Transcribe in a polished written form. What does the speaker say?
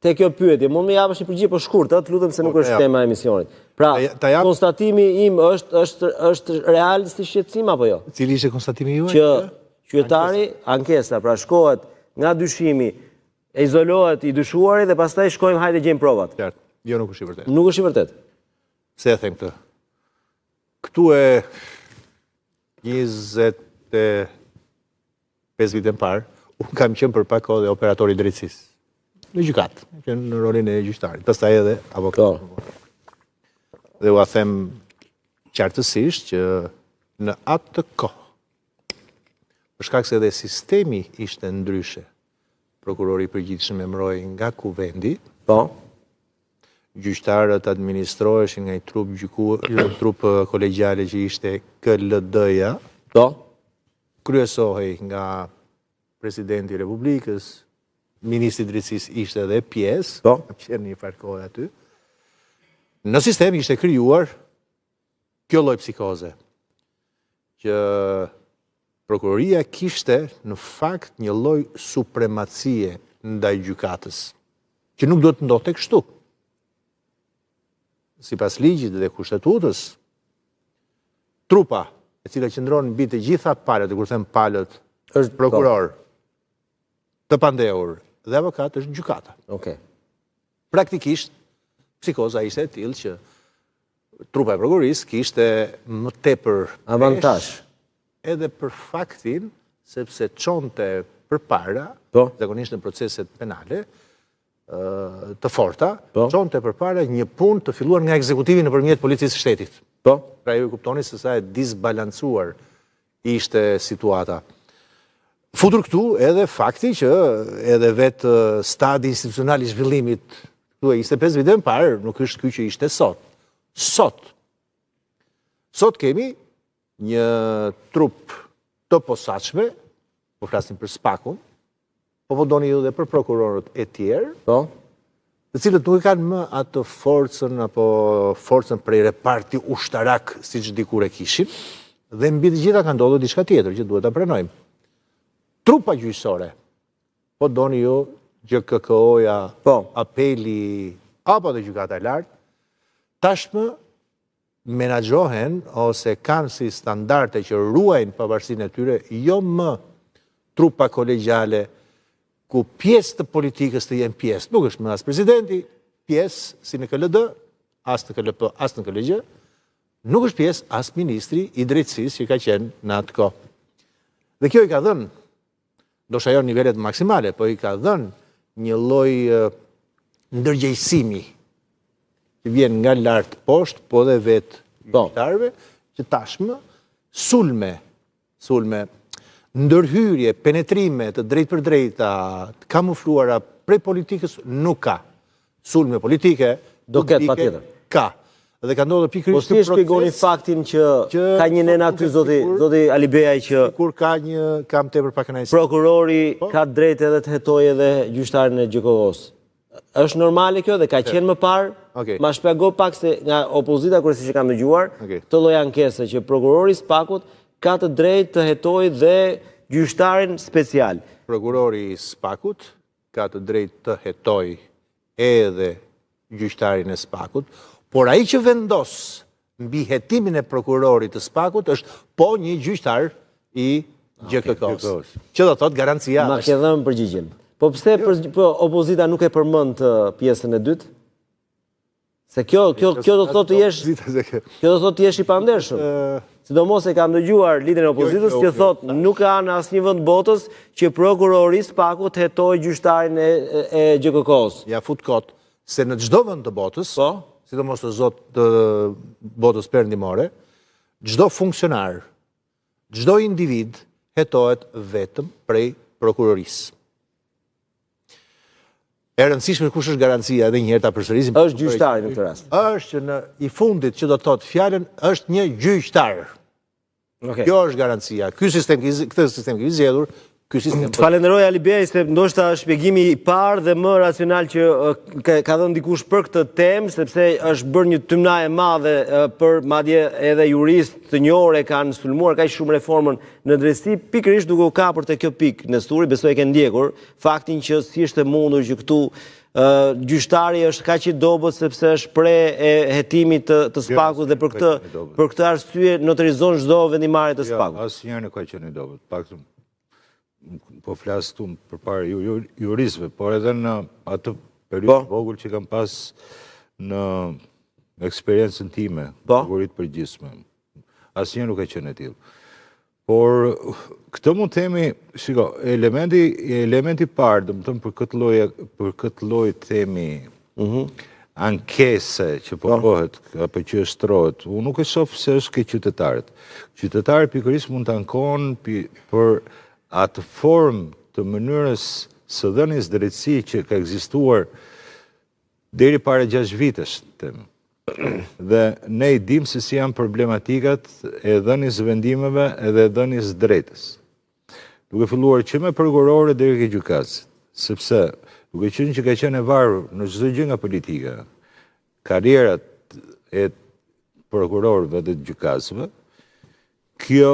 te kjo pyetje, mund më japësh një përgjigje për shkurt, të lutem se nuk është tema e emisionit. Pra, konstatimi im është real si shqetësim apo jo? Cili ishte konstatimi juaj? Që qytetari, ankesa, pra shkohet nga dyshimi, e izolohet i dyshuari dhe pastaj shkojmë hajde gjejmë provat. Qartë, jo nuk është i vërtet. Nuk është i vërtet. Se e them këtë. Këtu e 25 vite më parë, unë kam qenë për pak kohë dhe operatori i drejtësisë. Në gjykatë, që në rolin e gjyqtarit, pastaj edhe avokat. Dhe ua them qartësisht që në atë të kohë, për shkak se edhe sistemi ishte ndryshe, prokurori i përgjithshëm emëroi nga kuvendi, gjyqtarët administroheshin nga një trup kolegjiale që ishte KLD-ja, kryesohej nga presidenti i Republikës, Ministri i Drejtësisë ishte edhe pjesë, kam qenë një farë kohë aty. Në sistem ishte krijuar kjo lloj psikoze, që prokuroria kishte në fakt një lloj supremacie ndaj gjykatës, që nuk do të ndodhte kështu. Sipas ligjit dhe kushtetutës, trupa e cila qëndron mbi të gjitha palët, kur them palët, është prokuror, të pandehur dhe avokat është gjykata. Praktikisht, psikoza ishte e tillë që trupa e prokurorisë kishte më tepër avantazh edhe për faktin sepse çonte përpara, zakonisht në proceset penale të forta, çonte përpara një punë të filluar nga ekzekutivi nëpërmjet policisë së shtetit. Pra ju kuptoni se sa e disbalancuar ishte situata. Futur këtu edhe fakti që edhe vetë stadi institucional i zhvillimit këtu ishte 5 vite më parë, nuk është ky që ishte sot. Sot kemi një trup të posaçme, po flasim për SPAK-un, po doni ju dhe për prokurorët e tjerë, të cilët nuk e kanë më atë forcën apo forcën prej reparti ushtarak siç dikur e kishin, dhe mbi të gjitha ka ndodhur diçka tjetër që duhet ta pranojmë. Trupa gjyqësore, po doni ju GKK-ja, apeli, apo dhe gjykata e lartë, tashmë menaxhohen ose kanë si standarde që ruajnë pavarësinë e tyre, jo më trupa kolegjiale ku pjesë të politikës të jenë pjesë. Nuk është më as presidenti, pjesë si në KLD, as në KLP, as në KLG, nuk është pjesë as ministri i drejtësisë që ka qenë në atë kohë. Dhe kjo i ka dhënë, ndoshta jo në nivelet maksimale, po i ka dhënë një lloj ndërgjegjësimi që vjen nga lart poshtë, po dhe vetë gjyqtarëve, që tashmë sulme, ndërhyrje, penetrime të drejtë për drejta, të kamufluara prej politikës nuk ka. Sulme politike, do ketë patjetër. Ka. Dhe ka ndodhur pikërisht po si shpjegoni faktin që ka një nen aty zoti Ali Beaj që kur ka një kam tepër pak kënaqësi. Prokurori ka drejtë edhe të hetojë edhe gjyqtarin e GKK-s. Është normale kjo dhe ka qenë më parë? Ma shpjego pak se nga opozita kur siç e kam dëgjuar, këtë lloj ankese që prokurori i SPAK-ut ka të drejtë të hetojë dhe gjyqtarin special. Prokurori i SPAK-ut ka të drejtë të hetojë edhe gjyqtarin e SPAK-ut, por ai që vendos mbi hetimin e prokurorit të SPAK-ut është po një gjyqtar i GKK-s. Që do thotë garancia. Ma ke dhënë përgjigjen. Po pse opozita nuk e përmend pjesën e dytë? Se kjo do thotë të jesh i pandershëm. Sidomos e kam dëgjuar liderin e opozitës që thotë nuk ka në asnjë vend botës që prokurori i SPAK-ut hetojë gjyqtarin e GKK-s. Ja fut kot se në çdo vend të botës, sidomos të botës perëndimore, çdo funksionar, çdo individ hetohet vetëm prej prokurorisë. E rëndësishme kush është garancia, edhe një herë ta përsërisim. Është gjyqtari në këtë rast. Është në i fundit që do të thotë fjalën është një gjyqtar. Kjo është garancia. Këtë sistem që i zgjedhur ky sistem. Të falenderoj Alibej se ndoshta shpjegimi i parë dhe më racional që ka dhënë dikush për këtë temë, sepse është bërë një tymnaje madhe për madje edhe juristë të njohur e kanë sulmuar kaq shumë reformën në drejtësi, pikërisht duke u kapur te kjo pikë Nesturi, besoj e ke ndjekur faktin që si është e mundur që këtu gjyqtari është kaq i dobët sepse është pre e hetimit të Spakut dhe për këtë arsye notarizon çdo vendimarrje të Spakut. Asnjëherë nuk ka qenë i dobët. Paktën po flas tu përpara juristëve, por edhe në atë periudhë vogël që kam pas në eksperiencën time, sigurisht përgjithshme. Asnjëherë nuk ka qenë e tillë. Por këtë mund themi, shiko, elementi parë, domethënë për këtë lloj themi ankese që po bëhet apo që shtrohet, unë nuk e shoh se është ke qytetarët. Qytetarët pikërisht mund të ankohen për atë formë të mënyrës së dhënies drejtësi që ka ekzistuar deri para 6 vitesh, dhe ne i dim se si janë problematikat e dhënies vendimeve edhe e dhënies drejtës. Duke filluar që me prokurore deri ke gjykatës, sepse duke qenë që ka qenë e varur në çdo gjë nga politika, karrierat e prokurorëve dhe gjykatësve, kjo